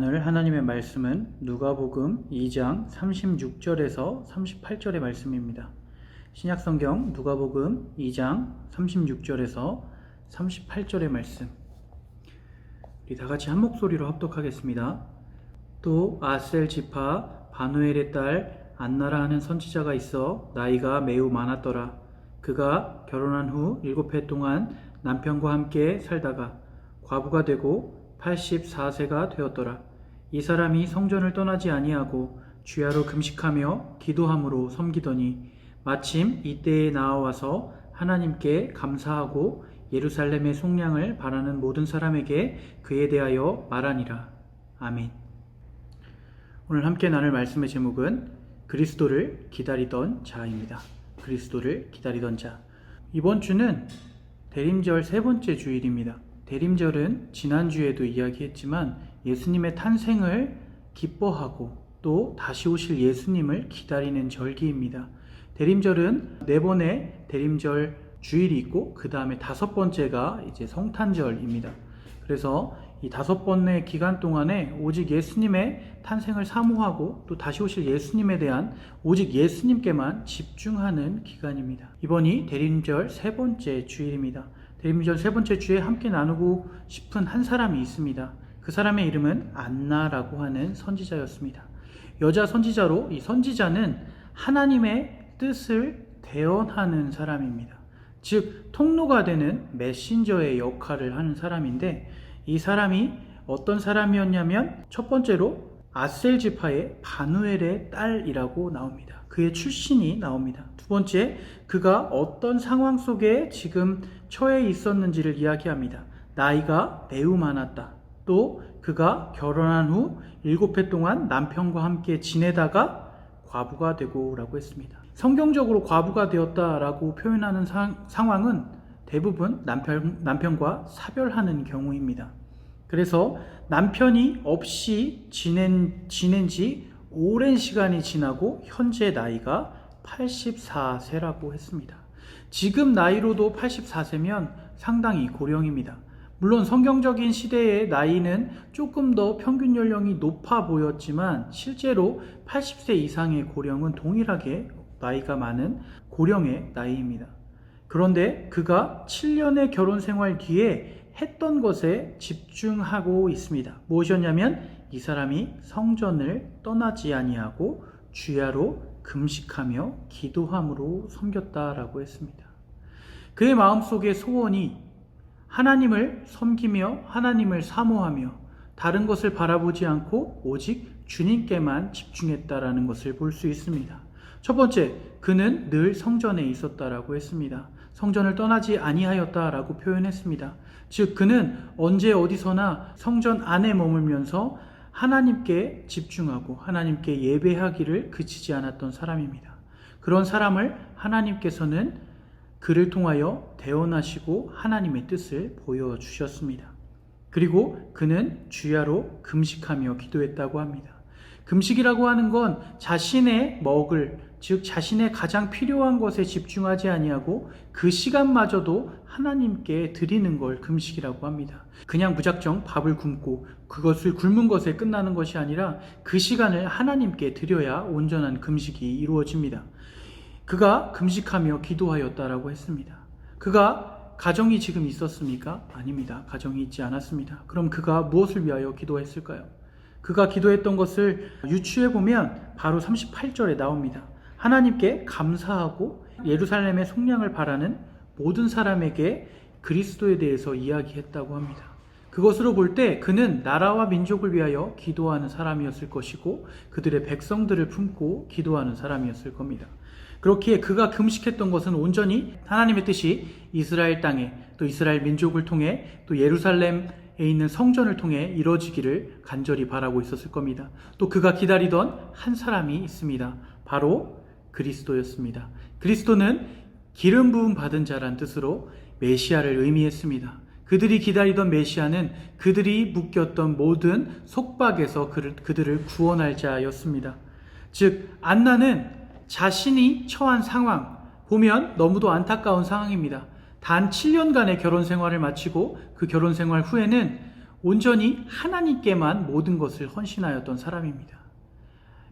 나눌 하나님의 말씀은 누가복음 2장 36절에서 38절의 말씀입니다. 신약성경 누가복음 2장 36절에서 38절의 말씀. 우리 다같이 한 목소리로 합독하겠습니다. 또 아셀 지파 바누엘의 딸 안나라 하는 선지자가 있어 나이가 매우 많았더라. 그가 결혼한 후 7해 동안 남편과 함께 살다가 과부가 되고 84세가 되었더라. 이 사람이 성전을 떠나지 아니하고 주야로 금식하며 기도함으로 섬기더니 마침 이때에 나와서 하나님께 감사하고 예루살렘의 속량을 바라는 모든 사람에게 그에 대하여 말하니라. 아멘. 오늘 함께 나눌 말씀의 제목은 그리스도를 기다리던 자입니다. 그리스도를 기다리던 자. 이번 주는 대림절 세 번째 주일입니다. 대림절은 지난주에도 이야기했지만 예수님의 탄생을 기뻐하고 또 다시 오실 예수님을 기다리는 절기입니다. 대림절은 4번의 대림절 주일이 있고 그 다음에 5번째가 이제 성탄절입니다. 그래서 이 5번의 기간 동안에 오직 예수님의 탄생을 사모하고 또 다시 오실 예수님에 대한 오직 예수님께만 집중하는 기간입니다. 이번이 대림절 세 번째 주일입니다. 대림절 세 번째 주에 함께 나누고 싶은 한 사람이 있습니다. 그 사람의 이름은 안나라고 하는 선지자였습니다. 여자 선지자로 이 선지자는 하나님의 뜻을 대언하는 사람입니다. 즉 통로가 되는 메신저의 역할을 하는 사람인데 이 사람이 어떤 사람이었냐면 첫 번째로 아셀 지파의 바누엘의 딸이라고 나옵니다. 그의 출신이 나옵니다. 두 번째, 그가 어떤 상황 속에 지금 처해 있었는지를 이야기합니다. 나이가 매우 많았다. 또 그가 결혼한 후 7해 동안 남편과 함께 지내다가 과부가 되고 라고 했습니다. 성경적으로 과부가 되었다라고 표현하는 상황은 대부분 남편과 사별하는 경우입니다. 그래서 남편이 없이 지낸 지 오랜 시간이 지나고 현재 나이가 84세라고 했습니다. 지금 나이로도 84세면 상당히 고령입니다. 물론 성경적인 시대의 나이는 조금 더 평균 연령이 높아 보였지만 실제로 80세 이상의 고령은 동일하게 나이가 많은 고령의 나이입니다. 그런데 그가 7년의 결혼 생활 뒤에 했던 것에 집중하고 있습니다. 무엇이었냐면 이 사람이 성전을 떠나지 아니하고 주야로 금식하며 기도함으로 섬겼다라고 했습니다. 그의 마음속의 소원이 하나님을 섬기며 하나님을 사모하며 다른 것을 바라보지 않고 오직 주님께만 집중했다라는 것을 볼 수 있습니다. 첫 번째, 그는 늘 성전에 있었다라고 했습니다. 성전을 떠나지 아니하였다라고 표현했습니다. 즉 그는 언제 어디서나 성전 안에 머물면서 하나님께 집중하고 하나님께 예배하기를 그치지 않았던 사람입니다. 그런 사람을 하나님께서는 그를 통하여 대언하시고 하나님의 뜻을 보여주셨습니다. 그리고 그는 주야로 금식하며 기도했다고 합니다. 금식이라고 하는 건 자신의 먹을, 즉 자신의 가장 필요한 것에 집중하지 아니하고 그 시간마저도 하나님께 드리는 걸 금식이라고 합니다. 그냥 무작정 밥을 굶고 그것을 굶은 것에 끝나는 것이 아니라 그 시간을 하나님께 드려야 온전한 금식이 이루어집니다. 그가 금식하며 기도하였다라고 했습니다. 그가 가정이 지금 있었습니까? 아닙니다. 가정이 있지 않았습니다. 그럼 그가 무엇을 위하여 기도했을까요? 그가 기도했던 것을 유추해보면 바로 38절에 나옵니다. 하나님께 감사하고 예루살렘의 속량을 바라는 모든 사람에게 그리스도에 대해서 이야기했다고 합니다. 그것으로 볼 때 그는 나라와 민족을 위하여 기도하는 사람이었을 것이고 그들의 백성들을 품고 기도하는 사람이었을 겁니다. 그렇기에 그가 금식했던 것은 온전히 하나님의 뜻이 이스라엘 땅에 또 이스라엘 민족을 통해 또 예루살렘에 있는 성전을 통해 이루어지기를 간절히 바라고 있었을 겁니다. 또 그가 기다리던 한 사람이 있습니다. 바로 그리스도였습니다. 그리스도는 기름 부음 받은 자란 뜻으로 메시아를 의미했습니다. 그들이 기다리던 메시아는 그들이 묶였던 모든 속박에서 그들을 구원할 자였습니다. 즉 안나는 자신이 처한 상황 보면 너무도 안타까운 상황입니다. 단 7년간의 결혼 생활을 마치고 그 결혼 생활 후에는 온전히 하나님께만 모든 것을 헌신하였던 사람입니다.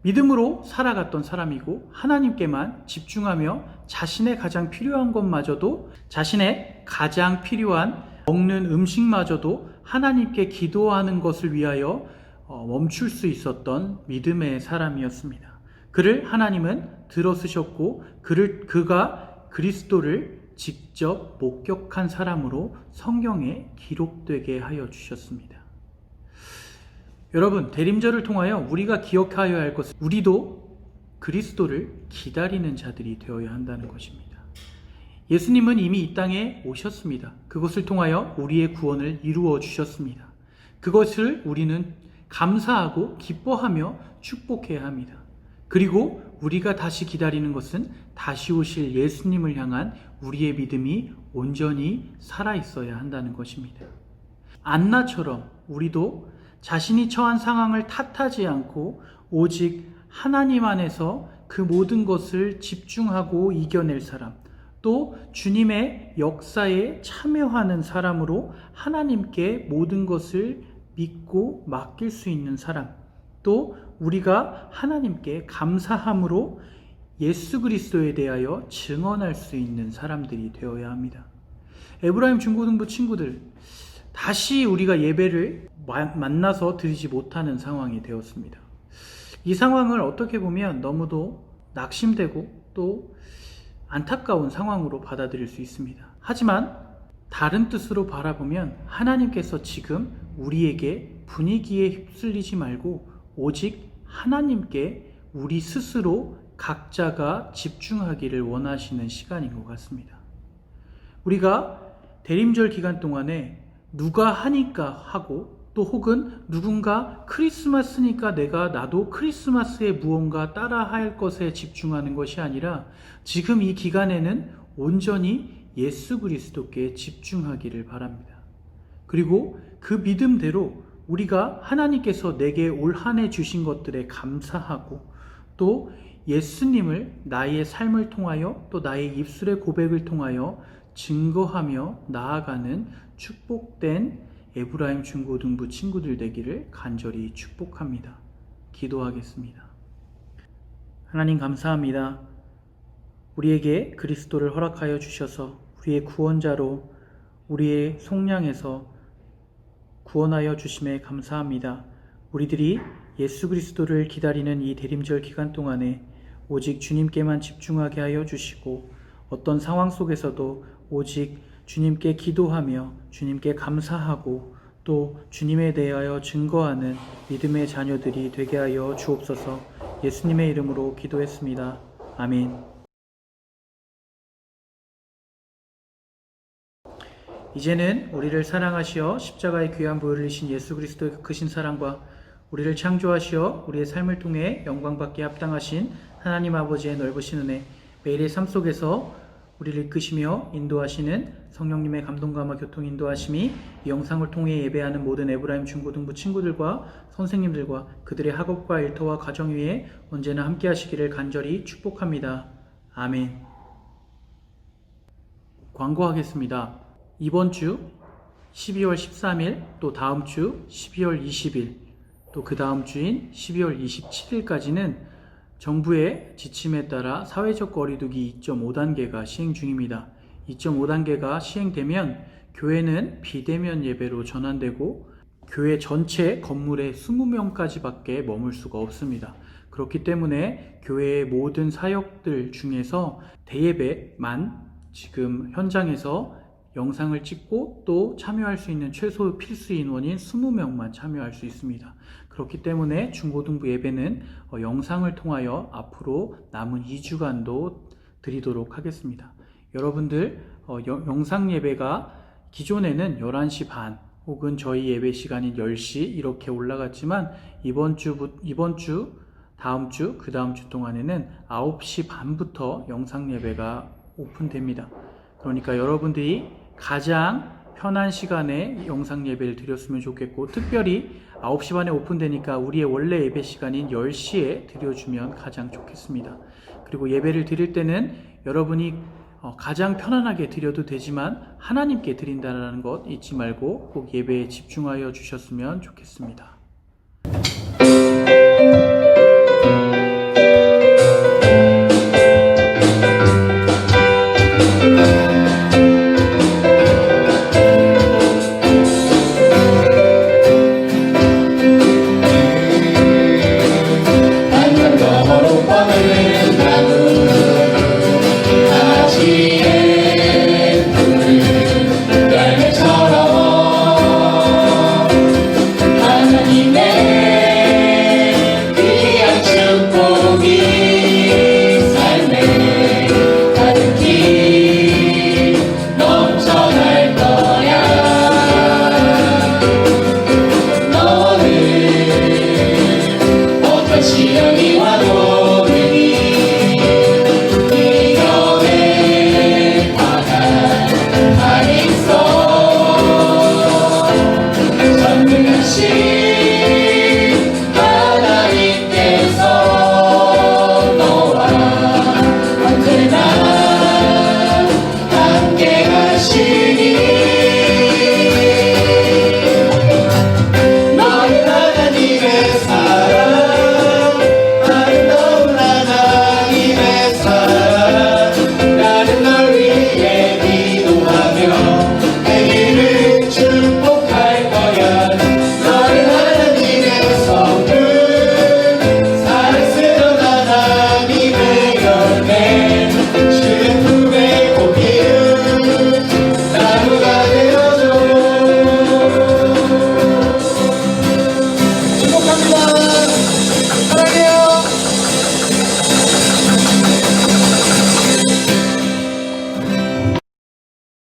믿음으로 살아갔던 사람이고 하나님께만 집중하며 자신의 가장 필요한 것마저도, 자신의 가장 필요한 먹는 음식마저도 하나님께 기도하는 것을 위하여 멈출 수 있었던 믿음의 사람이었습니다. 그를 하나님은 들어쓰셨고 그가 그리스도를 직접 목격한 사람으로 성경에 기록되게 하여 주셨습니다. 여러분, 대림절을 통하여 우리가 기억하여야 할 것은 우리도 그리스도를 기다리는 자들이 되어야 한다는 것입니다. 예수님은 이미 이 땅에 오셨습니다. 그것을 통하여 우리의 구원을 이루어 주셨습니다. 그것을 우리는 감사하고 기뻐하며 축복해야 합니다. 그리고 우리가 다시 기다리는 것은 다시 오실 예수님을 향한 우리의 믿음이 온전히 살아있어야 한다는 것입니다. 안나처럼 우리도 자신이 처한 상황을 탓하지 않고 오직 하나님 안에서 그 모든 것을 집중하고 이겨낼 사람, 또 주님의 역사에 참여하는 사람으로 하나님께 모든 것을 믿고 맡길 수 있는 사람, 또 우리가 하나님께 감사함으로 예수 그리스도에 대하여 증언할 수 있는 사람들이 되어야 합니다. 에브라임 중고등부 친구들, 다시 우리가 예배를 만나서 드리지 못하는 상황이 되었습니다. 이 상황을 어떻게 보면 너무도 낙심되고 또 안타까운 상황으로 받아들일 수 있습니다. 하지만 다른 뜻으로 바라보면 하나님께서 지금 우리에게 분위기에 휩쓸리지 말고 오직 하나님께 우리 스스로 각자가 집중하기를 원하시는 시간인 것 같습니다. 우리가 대림절 기간 동안에 누가 하니까 하고 또 혹은 누군가 크리스마스니까 나도 크리스마스에 무언가 따라 할 것에 집중하는 것이 아니라 지금 이 기간에는 온전히 예수 그리스도께 집중하기를 바랍니다. 그리고 그 믿음대로 우리가 하나님께서 내게 올 한 해 주신 것들에 감사하고 또 예수님을 나의 삶을 통하여 또 나의 입술의 고백을 통하여 증거하며 나아가는 축복된 에브라임 중고등부 친구들 되기를 간절히 축복합니다. 기도하겠습니다. 하나님 감사합니다. 우리에게 그리스도를 허락하여 주셔서 우리의 구원자로 우리의 속량에서 구원하여 주심에 감사합니다. 우리들이 예수 그리스도를 기다리는 이 대림절 기간 동안에 오직 주님께만 집중하게 하여 주시고 어떤 상황 속에서도 오직 주님께 기도하며 주님께 감사하고 또 주님에 대하여 증거하는 믿음의 자녀들이 되게 하여 주옵소서. 예수님의 이름으로 기도했습니다. 아멘. 이제는 우리를 사랑하시어 십자가의 귀한 보혈을 흘리신 예수 그리스도의 크신 사랑과 우리를 창조하시어 우리의 삶을 통해 영광받게 합당하신 하나님 아버지의 넓으신 은혜, 매일의 삶 속에서 우리를 이끄시며 인도하시는 성령님의 감동감화 교통 인도하심이 이 영상을 통해 예배하는 모든 에브라임 중고등부 친구들과 선생님들과 그들의 학업과 일터와 가정 위에 언제나 함께 하시기를 간절히 축복합니다. 아멘. 광고하겠습니다. 이번 주 12월 13일, 또 다음 주 12월 20일, 또 그 다음 주인 12월 27일까지는 정부의 지침에 따라 사회적 거리두기 2.5단계가 시행 중입니다. 2.5단계가 시행되면 교회는 비대면 예배로 전환되고 교회 전체 건물에 20명까지 밖에 머물 수가 없습니다. 그렇기 때문에 교회의 모든 사역들 중에서 대예배만 지금 현장에서 영상을 찍고 또 참여할 수 있는 최소 필수 인원인 20명만 참여할 수 있습니다. 그렇기 때문에 중고등부 예배는 영상을 통하여 앞으로 남은 2주간도 드리도록 하겠습니다. 여러분들 영상 예배가 기존에는 11시 반 혹은 저희 예배 시간인 10시 이렇게 올라갔지만 이번 주, 다음 주, 그 다음 주 동안에는 9시 반부터 영상 예배가 오픈됩니다. 그러니까 여러분들이 가장 편한 시간에 영상 예배를 드렸으면 좋겠고, 특별히 9시 반에 오픈되니까 우리의 원래 예배 시간인 10시에 드려주면 가장 좋겠습니다. 그리고 예배를 드릴 때는 여러분이 가장 편안하게 드려도 되지만 하나님께 드린다는 것 잊지 말고 꼭 예배에 집중하여 주셨으면 좋겠습니다.